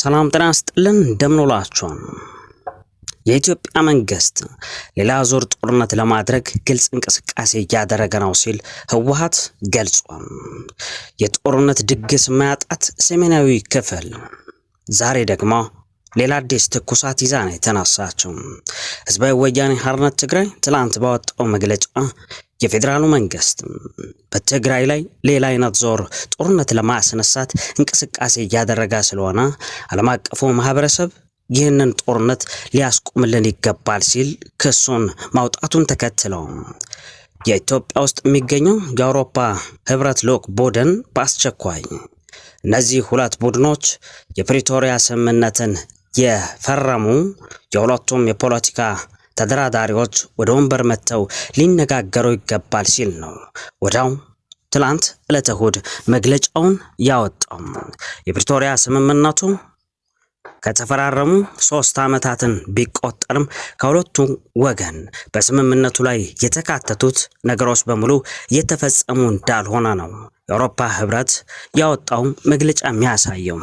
ሰላም ጤና ይስጥልን እንደምንውላችኋል። የኢትዮጵያ መንግስት ሌላ ዙር ጦርነት ለማድረግ ግልጽ እንቅስቃሴ እያደረገ ነው ሲል ህወሓት ገልጿል። የጦርነት ድግስ ማያጣት ሰሜናዊ ክፍል ዛሬ ደግሞ ሌላ አዲስ ትኩሳት ይዛ ነው የተነሳችው። ህዝባዊ ወያኔ ሓርነት ትግራይ ትላንት ባወጣው መግለጫ የፌደራሉ መንግስት በትግራይ ላይ ሌላ አይነት ዞር ጦርነት ለማስነሳት እንቅስቃሴ እያደረገ ስለሆነ ዓለም አቀፉ ማህበረሰብ ይህንን ጦርነት ሊያስቆምልን ይገባል ሲል ክሱን ማውጣቱን ተከትለው የኢትዮጵያ ውስጥ የሚገኘው የአውሮፓ ህብረት ልዑክ ቡድን በአስቸኳይ እነዚህ ሁለት ቡድኖች የፕሪቶሪያ ስምምነትን የፈረሙ የሁለቱም የፖለቲካ ተደራዳሪዎች ወደ ወንበር መተው ሊነጋገሩ ይገባል ሲል ነው ወዳው ትላንት ዕለተ እሁድ መግለጫውን ያወጣው። የፕሪቶሪያ ስምምነቱ ከተፈራረሙ 3 ዓመታትን ቢቆጠርም ከሁለቱ ወገን በስምምነቱ ላይ የተካተቱት ነገሮች በሙሉ የተፈጸሙ እንዳልሆነ ነው የአውሮፓ ህብረት ያወጣው መግለጫ የሚያሳየው።